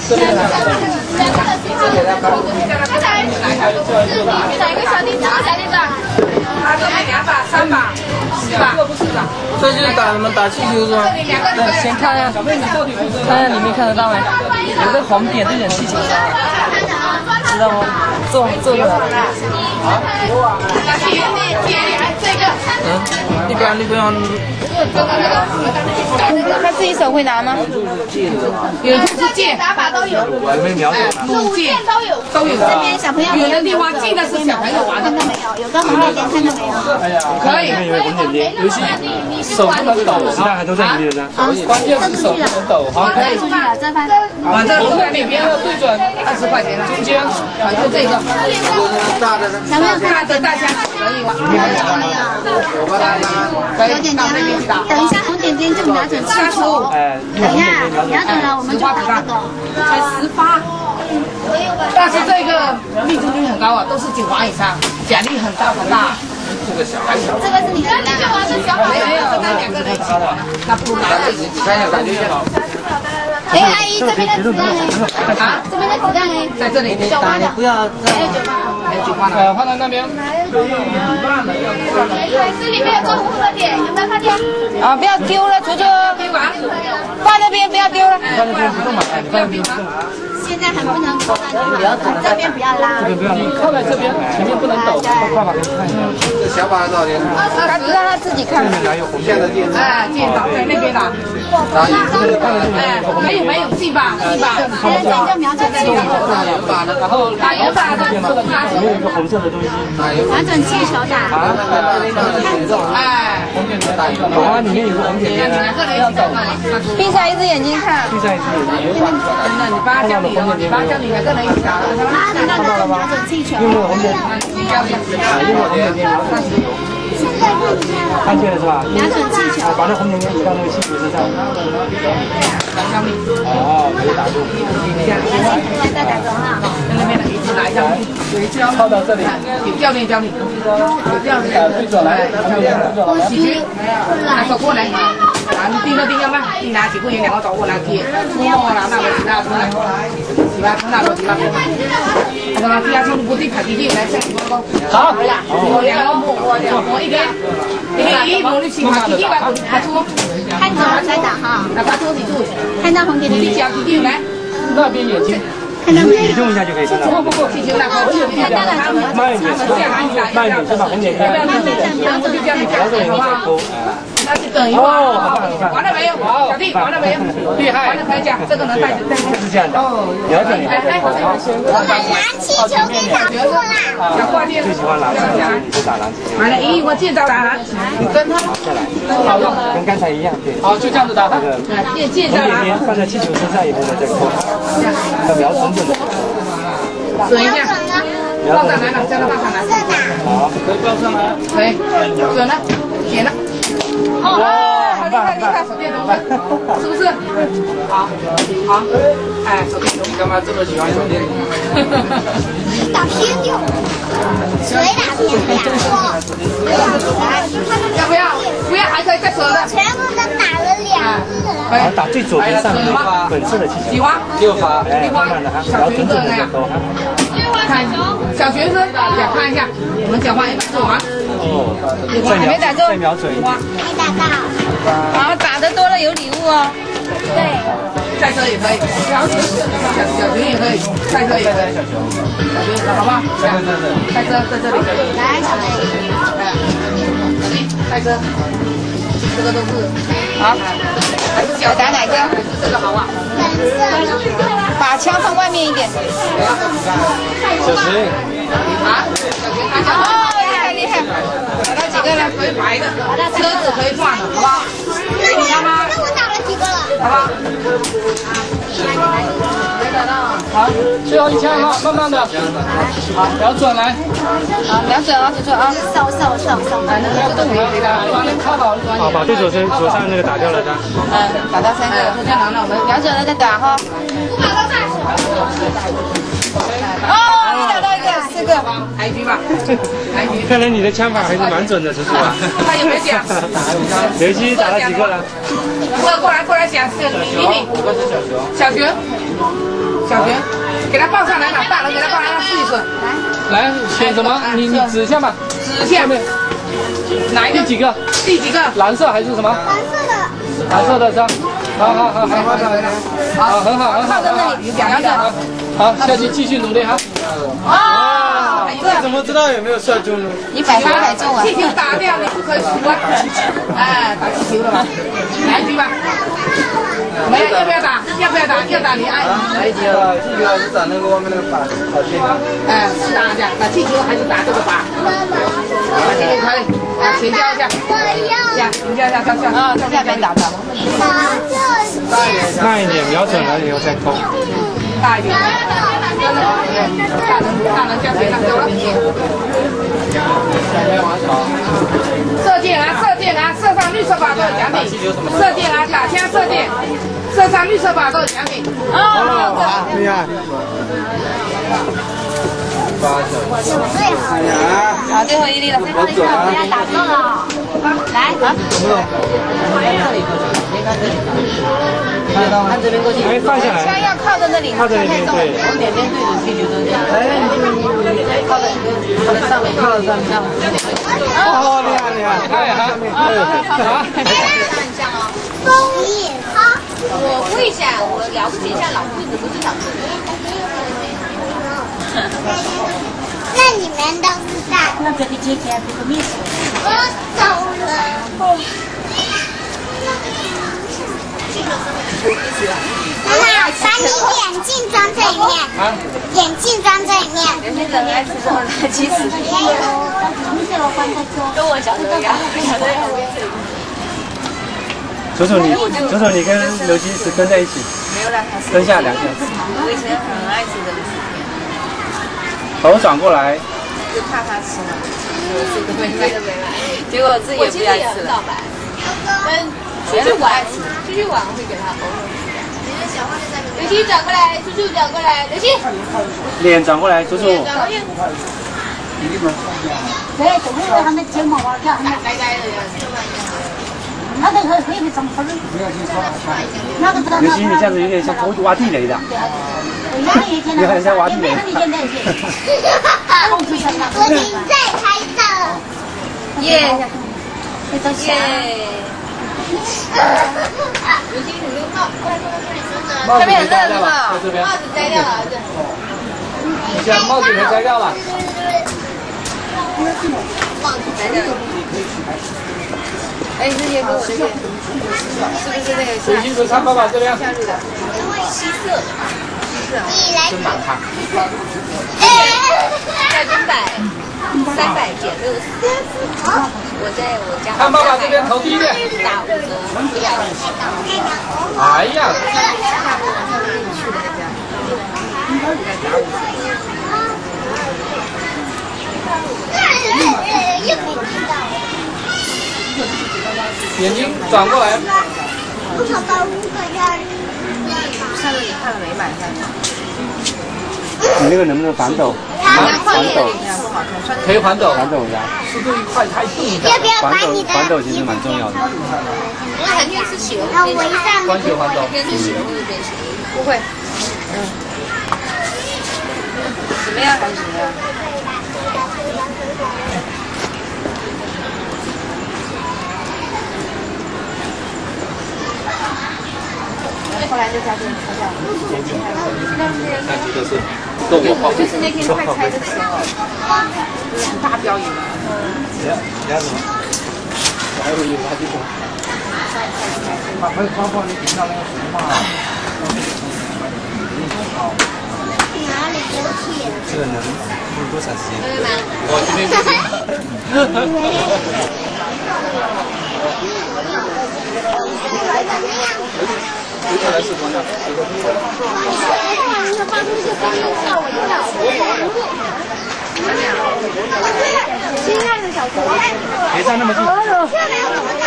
这边来。哪一个小弟子？小弟子。他这边2把、3把、4把，这就是你们打气球是吗？对，先看一下，看一下里面看得到没？有个红点这点气球，知道吗？这个。啊？一般你不要。他自己手会拿吗？有的是剑，打法都有，弩箭都有。这边小朋友有的地方近的是小朋友玩的，看到没有？有个红点点，看到没有？可以。尤其手不能抖，其他还都在里面呢。关键是手不能抖，好，可以。这番。反正在里面要对准20块钱了，中间就这个。小朋友看着大家可以吗？有点凉。等一下，红点点就瞄准气球。等一下，瞄准了我们就打这个。才18，但是这个命中率很高啊，都是9环以上，奖励很大很大。这个是你的。没有，那2个人一起玩，那不如拿自己看一下，感觉就好。哎，阿姨，这边的子弹呢？啊，这边的子弹呢？在这里。不要。放在那边。这里面有个红色点，有没有看见？啊，不要丢了，球球。放那边，不要丢了。放那边不动嘛，你放那边不动。现在还不能扣到这边不要拉。这边不要，你靠在这边，前面不能抖。爸爸给你看一下。这小把多少钱？他让他自己看。这边哪有红线的电子？哎，电脑在那边呢。哎，没有进吧？进吧。现在就瞄准这个。然后打油打的，里面有一个红色的东西。瞄准气球打。哎，红点点打一个。啊，里面有个红点点。闭上一只眼睛看。闭上一只眼睛。那你爸教你，你爸教你2个人一起打。看到了吗？瞄准气球。用那个红点。用红点点瞄准气球。看见了是吧？瞄准气球。把那红点点移到那个气球身上。哦，可以打中。再打中哈。那边的一起来一下，靠到这里。有教练教你，有教练。对准来，喜剧，拿手过来。啊，你盯着盯着嘛，你拿几个人2个走过来接，摸啦，那个其他出来，其他从哪个其他？我拿其他从不对卡地来下一个。好，我2个摸一边，一摸你起码弟弟来拿出，看准了再打哈。那把桌子住，看到红点点。你脚弟弟来，那边眼睛。看到没有？移动一下就可以看到。不，气球来，慢一点，慢一点，先把红点点。我就叫你讲，好不好？那就等一会儿。完了没有？小弟，完了没有？厉害！完了可以讲，这个能带是这样的。了解你。拿气球给打破啦！小挂件。最喜欢篮球，你是打篮球。完了，我见着了，你跟他。再来。好，跟刚才一样，对。好，就这样子打。这个见着了。红点点放在气球身上以后呢，再扣。要瞄准准的。准一下。报上来了，叫他报上来。好，可以报上来。可以，准了，点了。哇，很棒很棒，手电筒，是不是？好，好，哎，手电筒，干嘛这么喜欢手电筒？打偏掉，谁打偏掉？要不要？不要还可以再折的。全部都打了2个。好，打最左边上面粉色的气球。喜欢6发，哎，慢慢的哈，然后准准的勾哈。看小学生，想看一下，我们讲话一做完。哦，没打中，再瞄准一点。没打到。好，打的多了有礼物哦。对。赛车也可以，小熊也可以，赛车也可以，小熊，好不好？赛车在这里。来，小雷。赛车，这个都是好。还是脚打哪个？这个好啊。把枪放外面一点。小徐。啊？哦，厉害！打到几个呢？可以排的，车子可以换的，好不好？给你妈妈。那我打了几个了？好不好？好，最后一枪哈，慢慢的，好，瞄准来，好，瞄准啊，球球啊，手，不要动了，靠好，好，把对手上那个打掉了的，打到3个，这样拿了我们瞄准了再打哈。不打到30。哦，你打到一个。4个。来一局吧，来一局。看来你的枪法还是蛮准的，叔叔啊。他有没有讲？刘希打了几个了？过来讲，米米。小熊，给他抱上来吧，大人给他抱上来，自己选。来，选什么？你指一下吧。指下面。哪一个？第几个？蓝色还是什么？蓝色的是吧？好，很好。靠在那里，2个。好，下去继续努力哈。啊！这怎么知道有没有射中呢？你100发100中啊！气球打掉，你不可以输啊！哎，打气球了吧？来一局吧。没有，要不要打？要打你按。来一局啊！气球还是打那个外面那个靶，好听啊。哎，是打这样，打气球还是打这个靶？打气球可以，请教一下。请教一下，跳。在下边打的。慢一点，瞄准了以后再扣。大一点。大人教学上走了。射箭，射上绿色靶都有奖品。射箭啊，打枪射箭，射上绿色靶都有奖品。厉害。好，最后一粒了。我走了。不要打中了。来。按这边过去。哎，放下来。枪要靠在那里，靠在那边，对。往两边对准气球中间。哎，你靠在上面。哦，厉害。好。风衣，好。我跪下，我了不起一下老夫子，不是小夫子。那你们都是大。那这个姐姐这个秘书。我走了。妈妈，把你眼镜装这一面。眼镜装这一面。那个爱吃什么的，其实跟我小时候一样，楚楚，你跟刘希是跟在一起。没有让他吃。跟下2个。我以前很爱吃的。头转过来。就怕他吃嘛，结果自己也不爱吃了。出去玩会给他偶尔。刘希转过来，猪猪转过来，刘希。脸转过来，楚楚。对，就是他们睫毛啊，叫他们该的。那个可以长分。刘希，你这样子有点像挖地雷的。你很像挖地雷。我已经在拍照。耶！这边很热是吧？帽子摘掉了，你将帽子给摘掉了。帽子摘掉了。哎，这些跟我这个是不是那个？水晶球看爸爸这边。西色。你来。真难看。在中百300减60。我在我家。看爸爸这边投第一遍。打5折。哎呀！眼睛转过来。上次你看了没买上？你那个能不能反抖？反抖。可以反抖。反抖的。速度快太动了。反抖其实蛮重要的。我肯定是写了。关节反抖。不会。怎么样还是怎么样？后来就加进去了。就是那天快拆的时候，很大表演。你要什么？还有垃圾桶。把你顶到那个什么嘛？哪里丢弃了？这个能用多长时间？我这边不行。接下来是多少？发出一些声音，吓我一跳。亲爱的小熊，别站那么近。这没有什么大。